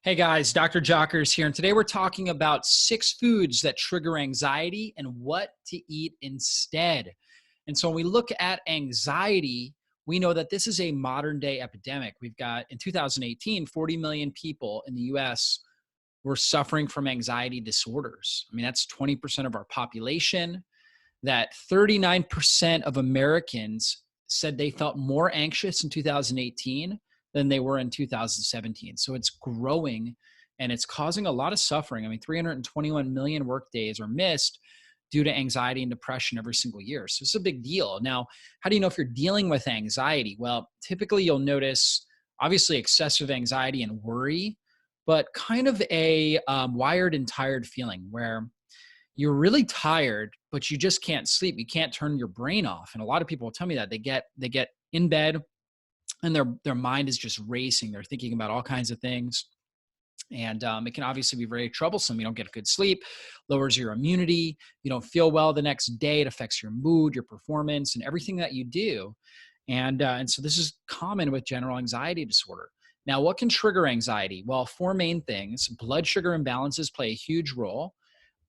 Hey guys, Dr. Jockers here, and today we're talking about 6 foods that trigger anxiety and what to eat instead. And so when we look at anxiety, we know that this is a modern day epidemic. We've got in 2018, 40 million people in the US were suffering from anxiety disorders. I mean, that's 20% of our population. That 39% of Americans said they felt more anxious in 2018 than they were in 2017. So it's growing and it's causing a lot of suffering. I mean, 321 million work days are missed due to anxiety and depression every single year. So it's a big deal. Now, how do you know if you're dealing with anxiety? Well, typically you'll notice obviously excessive anxiety and worry, but kind of a wired and tired feeling where you're really tired, but you just can't sleep. You can't turn your brain off. And a lot of people will tell me that they get in bed and their mind is just racing. They're thinking about all kinds of things. And it can obviously be very troublesome. You don't get good sleep, lowers your immunity. You don't feel well the next day. It affects your mood, your performance, and everything that you do. And so this is common with general anxiety disorder. Now, what can trigger anxiety? Well, 4 main things. Blood sugar imbalances play a huge role.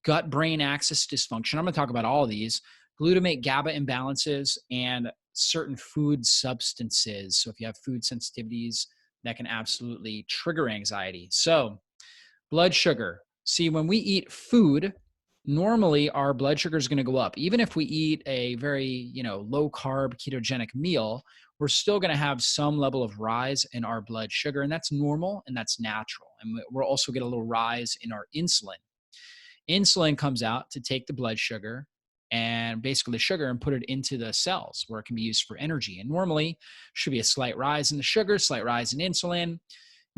Gut-brain axis dysfunction. I'm going to talk about all of these. Glutamate GABA imbalances and certain food substances. So if you have food sensitivities, that can absolutely trigger anxiety. So blood sugar. See, when we eat food, normally our blood sugar is going to go up. Even if we eat a very, low carb ketogenic meal, we're still going to have some level of rise in our blood sugar, and that's normal and that's natural. And we'll also get a little rise in our insulin. Insulin comes out to take the blood sugar and basically the sugar and put it into the cells where it can be used for energy. And normally should be a slight rise in the sugar, slight rise in insulin.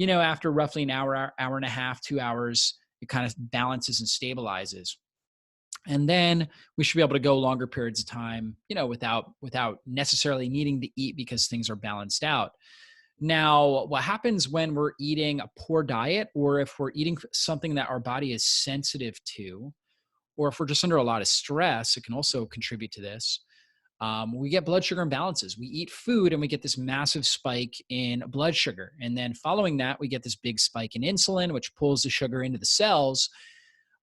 After roughly an hour, hour and a half, 2 hours, it kind of balances and stabilizes. And then we should be able to go longer periods of time, without necessarily needing to eat because things are balanced out. Now, what happens when we're eating a poor diet, or if we're eating something that our body is sensitive to, or if we're just under a lot of stress, it can also contribute to this. We get blood sugar imbalances. We eat food and we get this massive spike in blood sugar. And then following that, we get this big spike in insulin, which pulls the sugar into the cells.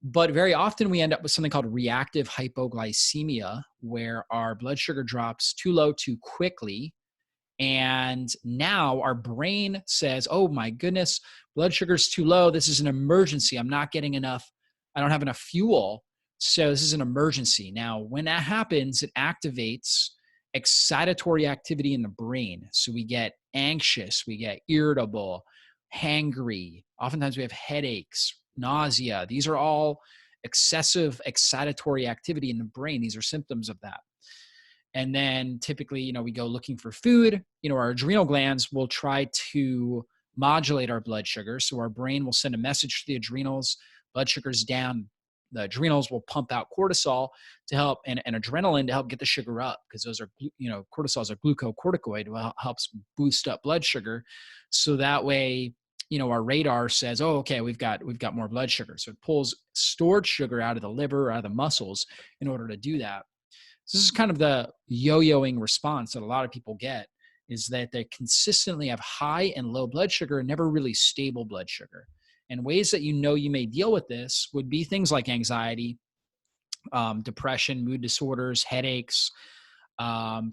But very often we end up with something called reactive hypoglycemia, where our blood sugar drops too low too quickly. And now our brain says, oh my goodness, blood sugar's too low. This is an emergency. I'm not getting enough. I don't have enough fuel. So this is an emergency. Now, when that happens, it activates excitatory activity in the brain. So we get anxious, we get irritable, hangry. Oftentimes we have headaches, nausea. These are all excessive excitatory activity in the brain. These are symptoms of that. And then typically, we go looking for food. Our adrenal glands will try to modulate our blood sugar. So our brain will send a message to the adrenals, blood sugar's down. The adrenals will pump out cortisol to help, and adrenaline to help get the sugar up, because those are, cortisol is a glucocorticoid, helps boost up blood sugar. So that way, our radar says, oh, okay, we've got more blood sugar. So it pulls stored sugar out of the liver, out of the muscles in order to do that. So this is kind of the yo-yoing response that a lot of people get, is that they consistently have high and low blood sugar and never really stable blood sugar. And ways that you may deal with this would be things like anxiety, depression, mood disorders, headaches,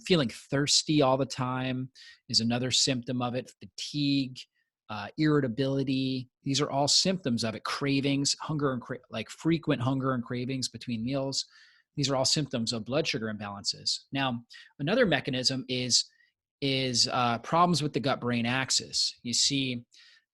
feeling thirsty all the time is another symptom of it, fatigue, irritability. These are all symptoms of it. Cravings, hunger, and like frequent hunger and cravings between meals. These are all symptoms of blood sugar imbalances. Now, another mechanism is problems with the gut-brain axis. You see,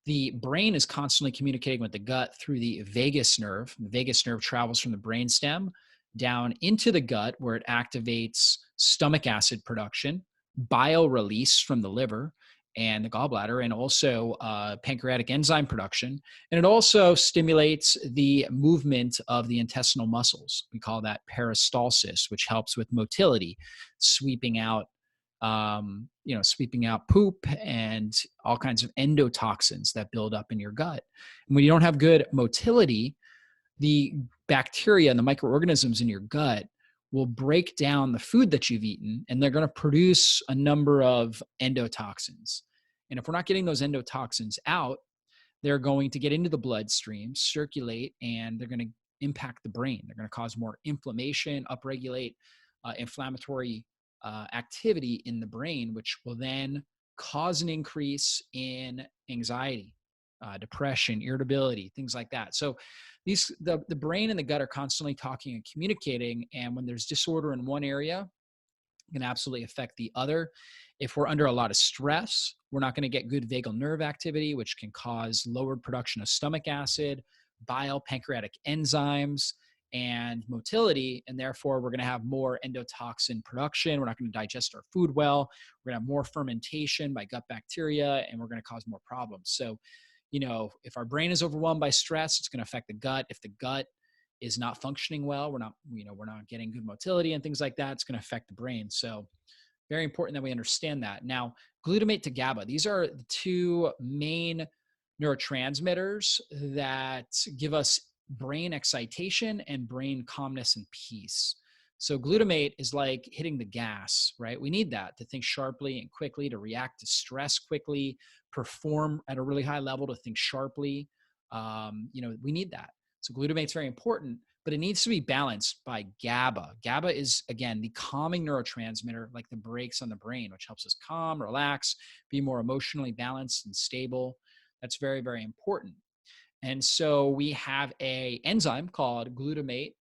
the brain is constantly communicating with the gut through the vagus nerve. The vagus nerve travels from the brainstem down into the gut, where it activates stomach acid production, bile release from the liver and the gallbladder, and also pancreatic enzyme production. And it also stimulates the movement of the intestinal muscles. We call that peristalsis, which helps with motility, sweeping out poop and all kinds of endotoxins that build up in your gut. And when you don't have good motility, the bacteria and the microorganisms in your gut will break down the food that you've eaten, and they're going to produce a number of endotoxins. And if we're not getting those endotoxins out, they're going to get into the bloodstream, circulate, and they're going to impact the brain. They're going to cause more inflammation, upregulate inflammatory activity in the brain, which will then cause an increase in anxiety, depression, irritability, things like that. So the brain and the gut are constantly talking and communicating. And when there's disorder in one area, it can absolutely affect the other. If we're under a lot of stress, we're not going to get good vagal nerve activity, which can cause lowered production of stomach acid, bile, pancreatic enzymes, and motility. And therefore, we're going to have more endotoxin production. We're not going to digest our food well. We're going to have more fermentation by gut bacteria, and we're going to cause more problems. So, if our brain is overwhelmed by stress, it's going to affect the gut. If the gut is not functioning well, we're not getting good motility and things like that, it's going to affect the brain. So very important that we understand that. Now, glutamate to GABA, these are the two main neurotransmitters that give us brain excitation and brain calmness and peace. So glutamate is like hitting the gas, right? We need that to think sharply and quickly, to react to stress quickly, perform at a really high level, to think sharply. We need that. So glutamate's very important, but it needs to be balanced by GABA. GABA is, again, the calming neurotransmitter, like the brakes on the brain, which helps us calm, relax, be more emotionally balanced and stable. That's very, very important. And so we have an enzyme called glutamate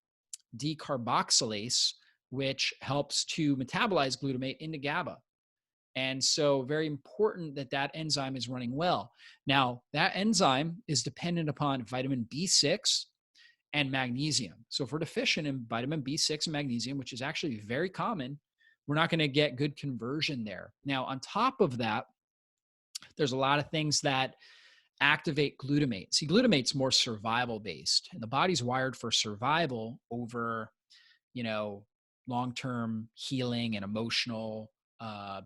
decarboxylase, which helps to metabolize glutamate into GABA. And so very important that that enzyme is running well. Now, that enzyme is dependent upon vitamin B6 and magnesium. So if we're deficient in vitamin B6 and magnesium, which is actually very common, we're not going to get good conversion there. Now, on top of that, there's a lot of things that activate glutamate. See, glutamate's more survival based, and the body's wired for survival over, long-term healing and emotional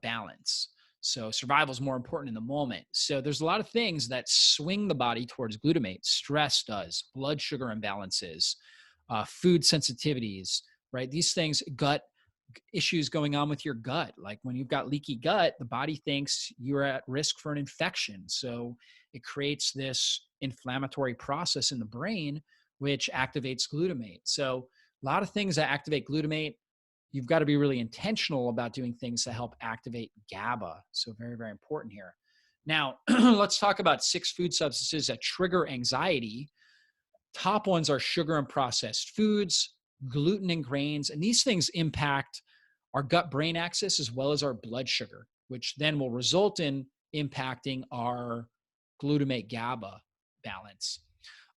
balance. So survival is more important in the moment. So there's a lot of things that swing the body towards glutamate. Stress does, blood sugar imbalances, food sensitivities, right? These things, gut issues going on with your gut. Like when you've got leaky gut, the body thinks you're at risk for an infection. So it creates this inflammatory process in the brain, which activates glutamate. So a lot of things that activate glutamate, you've got to be really intentional about doing things to help activate GABA. So very, very important here. Now, let's talk about 6 food substances that trigger anxiety. Top ones are sugar and processed foods, gluten and grains, and these things impact our gut-brain axis as well as our blood sugar, which then will result in impacting our glutamate GABA balance.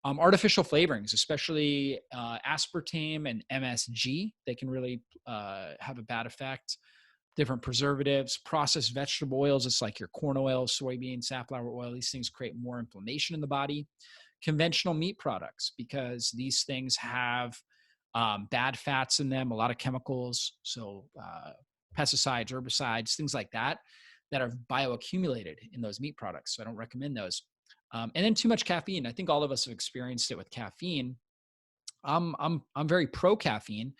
Artificial flavorings, especially aspartame and MSG, they can really have a bad effect. Different preservatives, processed vegetable oils, it's like your corn oil, soybean, safflower oil, these things create more inflammation in the body. Conventional meat products, because these things have bad fats in them, a lot of chemicals, so pesticides, herbicides, things like that, that are bioaccumulated in those meat products. So I don't recommend those. And then too much caffeine. I think all of us have experienced it with caffeine. I'm very pro caffeine.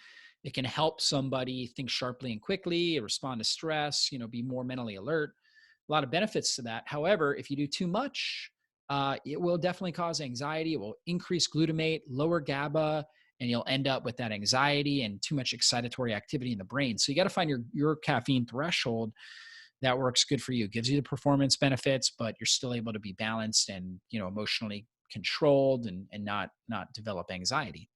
It can help somebody think sharply and quickly, respond to stress, be more mentally alert. A lot of benefits to that. However, if you do too much, it will definitely cause anxiety. It will increase glutamate, lower GABA, and you'll end up with that anxiety and too much excitatory activity in the brain. So you got to find your caffeine threshold that works good for you. Gives you the performance benefits, but you're still able to be balanced and, emotionally controlled and not develop anxiety.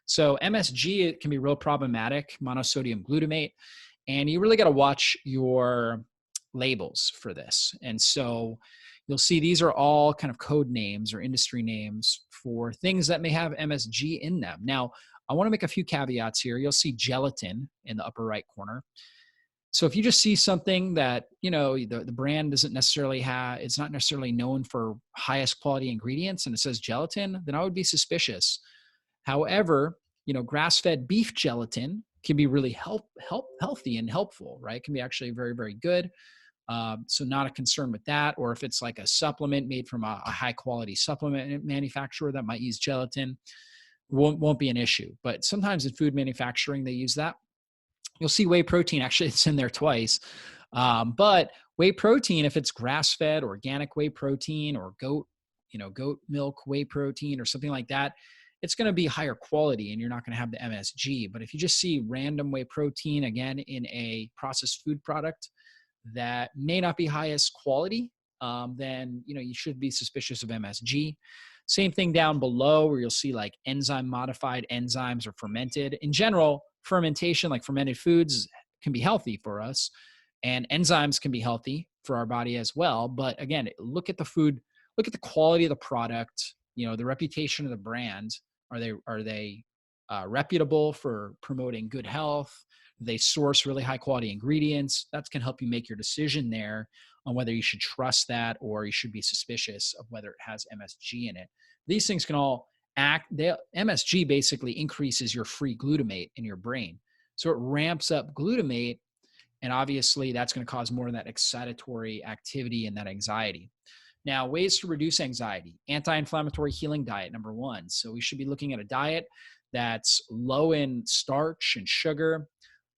So MSG, it can be real problematic, monosodium glutamate, and you really got to watch your labels for this. And so you'll see these are all kind of code names or industry names for things that may have MSG in them. Now, I want to make a few caveats here. You'll see gelatin in the upper right corner. So if you just see something that, the brand doesn't necessarily have, it's not necessarily known for highest quality ingredients and it says gelatin, then I would be suspicious. However, grass-fed beef gelatin can be really healthy and helpful, right? It can be actually very, very good. So not a concern with that. Or if it's like a supplement made from a high quality supplement manufacturer that might use gelatin, won't be an issue. But sometimes in food manufacturing, they use that. You'll see whey protein, actually it's in there twice. But whey protein, if it's grass-fed, organic whey protein or goat, goat milk, whey protein, or something like that, it's going to be higher quality and you're not going to have the MSG. But if you just see random whey protein, again, in a processed food product that may not be highest quality, then you should be suspicious of MSG. Same thing down below where you'll see like enzyme modified enzymes or fermented. In general, fermentation, like fermented foods, can be healthy for us, and enzymes can be healthy for our body as well. But again, look at the food, look at the quality of the product, the reputation of the brand. Are they reputable for promoting good health? They source really high quality ingredients. That can help you make your decision there on whether you should trust that or you should be suspicious of whether it has MSG in it. These things can all MSG basically increases your free glutamate in your brain. So it ramps up glutamate, and obviously that's going to cause more of that excitatory activity and that anxiety. Now, ways to reduce anxiety: anti-inflammatory healing diet, number one. So we should be looking at a diet that's low in starch and sugar,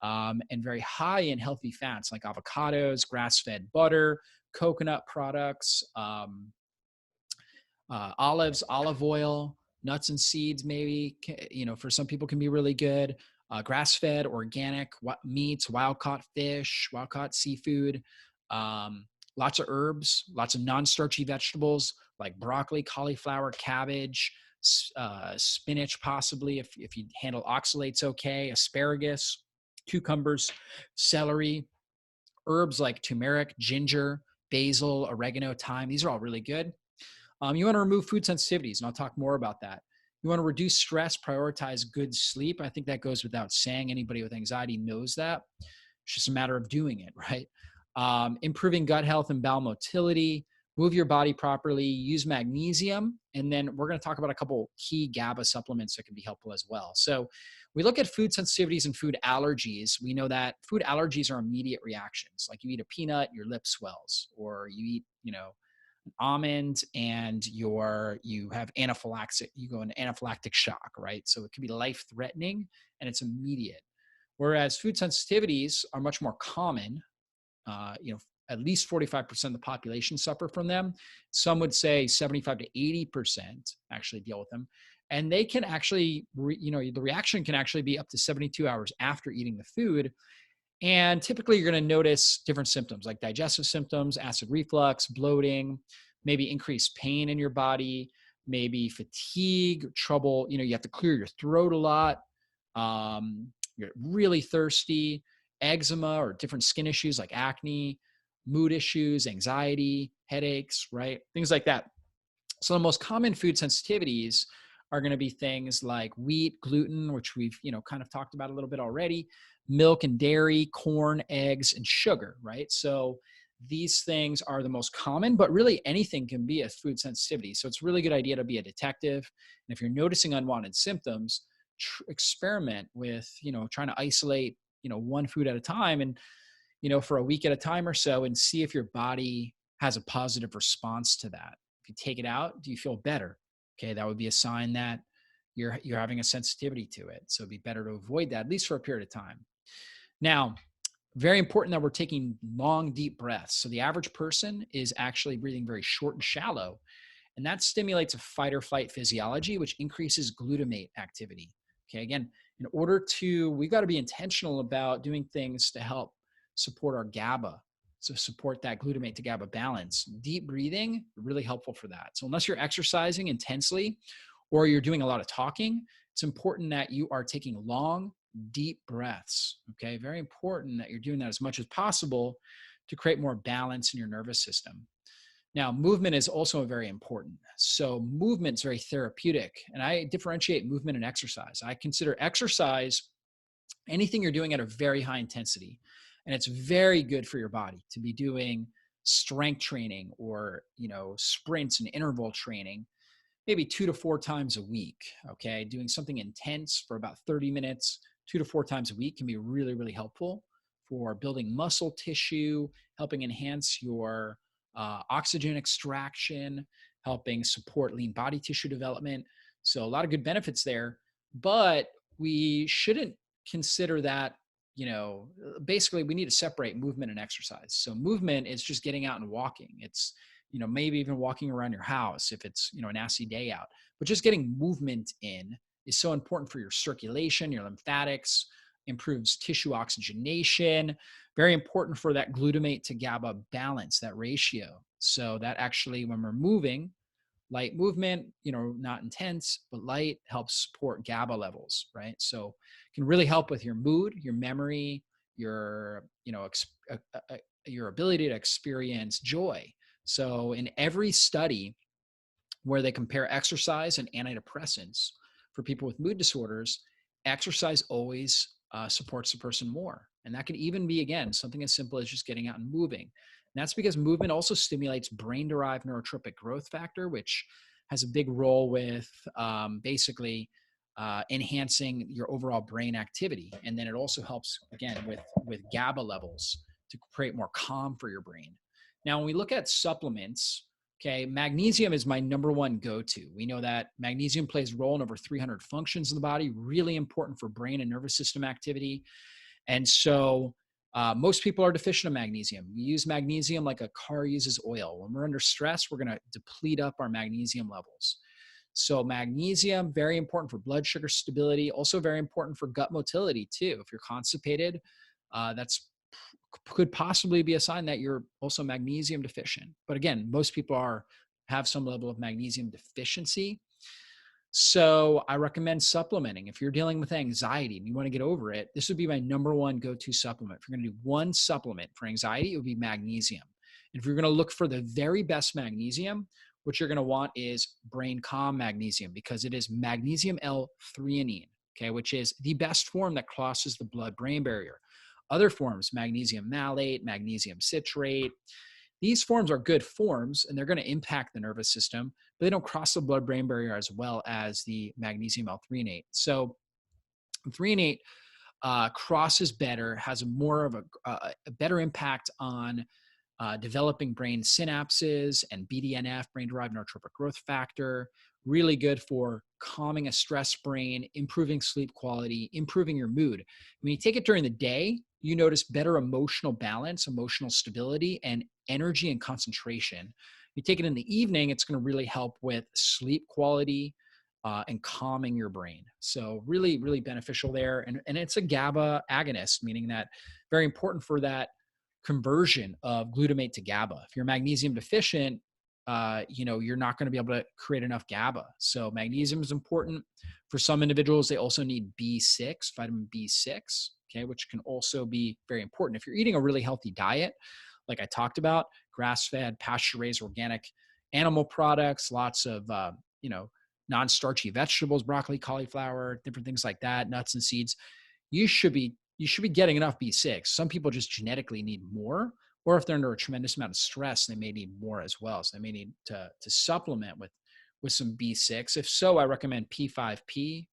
and very high in healthy fats like avocados, grass-fed butter, coconut products, olives, olive oil, nuts and seeds, maybe, for some people can be really good. Grass-fed, organic meats, wild-caught fish, wild-caught seafood, lots of herbs, lots of non-starchy vegetables like broccoli, cauliflower, cabbage, spinach, possibly if you handle oxalates okay, asparagus, cucumbers, celery, herbs like turmeric, ginger, basil, oregano, thyme. These are all really good. You want to remove food sensitivities, and I'll talk more about that. You want to reduce stress, prioritize good sleep. I think that goes without saying. Anybody with anxiety knows that. It's just a matter of doing it, right? Improving gut health and bowel motility, move your body properly, use magnesium, and then we're going to talk about a couple key GABA supplements that can be helpful as well. So we look at food sensitivities and food allergies. We know that food allergies are immediate reactions. Like you eat a peanut, your lip swells, or you eat, an almond and you have anaphylaxis, you go into anaphylactic shock, right? So it can be life threatening and it's immediate. Whereas food sensitivities are much more common. At least 45% of the population suffer from them. Some would say 75 to 80% actually deal with them. And they can actually, the reaction can actually be up to 72 hours after eating the food. And typically you're going to notice different symptoms like digestive symptoms, acid reflux, bloating, maybe increased pain in your body, maybe fatigue, trouble, you have to clear your throat a lot. You're really thirsty, eczema or different skin issues like acne, mood issues, anxiety, headaches, right? Things like that. So the most common food sensitivities are going to be things like wheat, gluten, which we've, kind of talked about a little bit already, milk and dairy, corn, eggs, and sugar, right? So these things are the most common, but really anything can be a food sensitivity. So it's a really good idea to be a detective. And if you're noticing unwanted symptoms, experiment with, trying to isolate, one food at a time and, for a week at a time or so, and see if your body has a positive response to that. If you take it out, do you feel better? Okay, that would be a sign that you're having a sensitivity to it. So it'd be better to avoid that, at least for a period of time. Now, very important that we're taking long, deep breaths. So the average person is actually breathing very short and shallow, and that stimulates a fight or flight physiology, which increases glutamate activity. Okay, again, we've got to be intentional about doing things to help support our GABA, so support that glutamate to GABA balance. Deep breathing, really helpful for that. So unless you're exercising intensely or you're doing a lot of talking, it's important that you are taking long, deep breaths. Okay, very important that you're doing that as much as possible to create more balance in your nervous system. Now, movement is also very important. So movement is very therapeutic, and I differentiate movement and exercise. I consider exercise anything you're doing at a very high intensity, and it's very good for your body to be doing strength training or, sprints and interval training, maybe 2 to 4 times a week. Okay, doing something intense for about 30 minutes, 2 to 4 times a week can be really, really helpful for building muscle tissue, helping enhance your oxygen extraction, helping support lean body tissue development. So a lot of good benefits there, but we shouldn't consider that, basically we need to separate movement and exercise. So movement is just getting out and walking. It's maybe even walking around your house if it's, a nasty day out. But just getting movement in is so important for your circulation, your lymphatics, improves tissue oxygenation, very important for that glutamate to GABA balance, that ratio. So that actually, when we're moving, light movement, not intense, but light, helps support GABA levels, right? So it can really help with your mood, your memory, your, your ability to experience joy. So in every study where they compare exercise and antidepressants for people with mood disorders, exercise always supports the person more. And that could even be, again, something as simple as just getting out and moving. And that's because movement also stimulates brain-derived neurotropic growth factor, which has a big role with basically enhancing your overall brain activity. And then it also helps, again, with GABA levels to create more calm for your brain. Now, when we look at supplements, okay, magnesium is my number one go-to. We know that magnesium plays a role in over 300 functions in the body, really important for brain and nervous system activity. And so most people are deficient of magnesium. We use magnesium like a car uses oil. When we're under stress, we're going to deplete up our magnesium levels. So magnesium, very important for blood sugar stability, also very important for gut motility too. If you're constipated, that's could possibly be a sign that you're also magnesium deficient. But again, most people have some level of magnesium deficiency. So I recommend supplementing. If you're dealing with anxiety and you want to get over it, this would be my number one go-to supplement. If you're going to do one supplement for anxiety, it would be magnesium. And if you're going to look for the very best magnesium, what you're going to want is brain calm magnesium, because it is magnesium L-threonine, okay, which is the best form that crosses the blood-brain barrier. Other forms, magnesium malate, magnesium citrate, these forms are good forms and they're going to impact the nervous system, but they don't cross the blood-brain barrier as well as the magnesium L-threonate. So threonate crosses better, has more of a better impact on developing brain synapses and BDNF, brain-derived neurotropic growth factor, really good for calming a stressed brain, improving sleep quality, improving your mood. When you take it during the day, you notice better emotional balance, emotional stability, and energy and concentration. You take it in the evening, it's going to really help with sleep quality and calming your brain. So really, really beneficial there. And it's a GABA agonist, meaning that very important for that conversion of glutamate to GABA. If you're magnesium deficient, you're not going to be able to create enough GABA. So magnesium is important. For some individuals, they also need B6, vitamin B6, okay, which can also be very important. If you're eating a really healthy diet, like I talked about, grass-fed, pasture-raised, organic animal products, lots of, non-starchy vegetables, broccoli, cauliflower, different things like that, nuts and seeds, you should be getting enough B6. Some people just genetically need more, or if they're under a tremendous amount of stress, they may need more as well. So they may need to supplement with some B6. If so, I recommend P5P.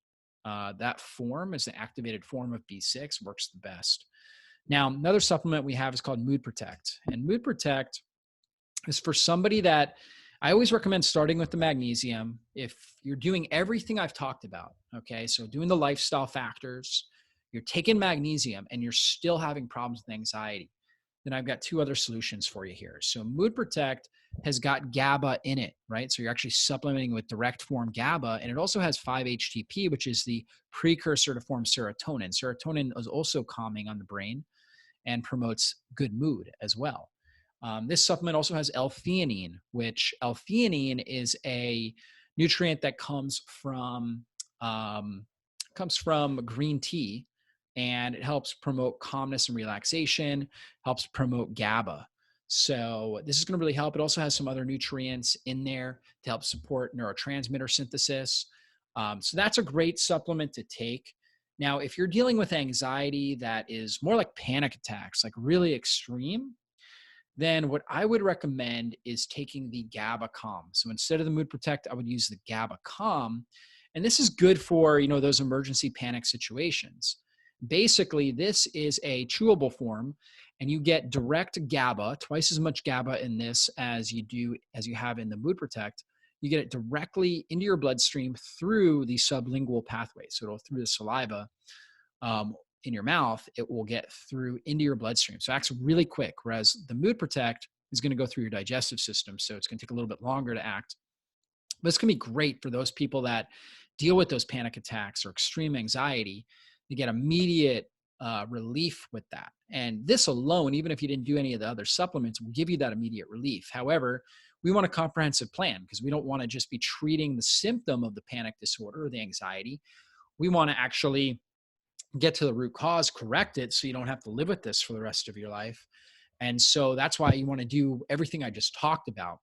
That form is the activated form of B6, works the best. Now, another supplement we have is called Mood Protect. And Mood Protect is for somebody that I always recommend starting with the magnesium. If you're doing everything I've talked about, okay, so doing the lifestyle factors, you're taking magnesium and you're still having problems with anxiety, then I've got two other solutions for you here. So Mood Protect has got GABA in it, right? So you're actually supplementing with direct form GABA, and it also has 5-HTP, which is the precursor to form serotonin. Serotonin is also calming on the brain and promotes good mood as well. This supplement also has L-theanine, which L-theanine is a nutrient that comes from green tea, and it helps promote calmness and relaxation, helps promote GABA. So this is going to really help. It also has some other nutrients in there to help support neurotransmitter synthesis. So that's a great supplement to take. Now, if you're dealing with anxiety that is more like panic attacks, like really extreme, then what I would recommend is taking the GABA Calm. So instead of the Mood Protect, I would use the GABA Calm. And this is good for, those emergency panic situations. Basically, this is a chewable form, and you get direct GABA, twice as much GABA in this as you have in the Mood Protect. You get it directly into your bloodstream through the sublingual pathway. So it'll through the saliva. In your mouth, it will get through into your bloodstream. So it acts really quick. Whereas the Mood Protect, is going to go through your digestive system. So it's going to take a little bit longer to act. But it's going to be great for those people that deal with those panic attacks or extreme anxiety. You get immediate relief with that. And this alone, even if you didn't do any of the other supplements, will give you that immediate relief. However, we want a comprehensive plan because we don't want to just be treating the symptom of the panic disorder or the anxiety. We want to actually get to the root cause, correct it so you don't have to live with this for the rest of your life. And so that's why you want to do everything I just talked about.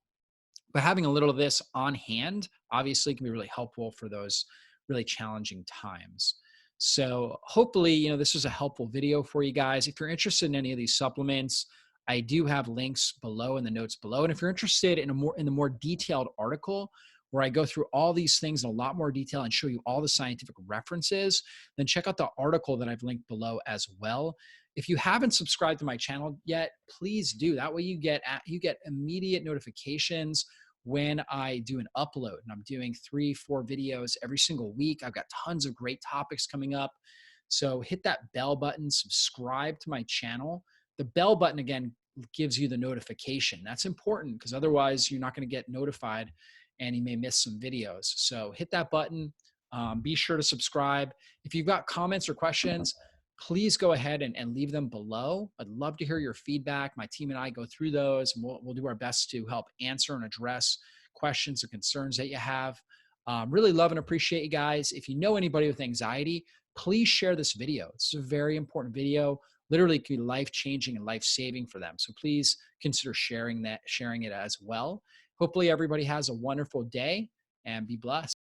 But having a little of this on hand obviously can be really helpful for those really challenging times. So hopefully, this was a helpful video for you guys. If you're interested in any of these supplements, I do have links below in the notes below. And if you're interested in the more detailed article where I go through all these things in a lot more detail and show you all the scientific references, then check out the article that I've linked below as well. If you haven't subscribed to my channel yet, please do. That way you get immediate notifications when I do an upload. And I'm doing 3-4 videos every single week. I've got tons of great topics coming up. So hit that bell button, subscribe to my channel. The bell button, again, gives you the notification. That's important because otherwise you're not going to get notified and you may miss some videos. So hit that button. Be sure to subscribe. If you've got comments or questions, please go ahead and leave them below. I'd love to hear your feedback. My team and I go through those, and we'll do our best to help answer and address questions or concerns that you have. Really love and appreciate you guys. If you know anybody with anxiety, please share this video. It's a very important video. Literally it can be life-changing and life-saving for them. So please consider sharing it as well. Hopefully everybody has a wonderful day and be blessed.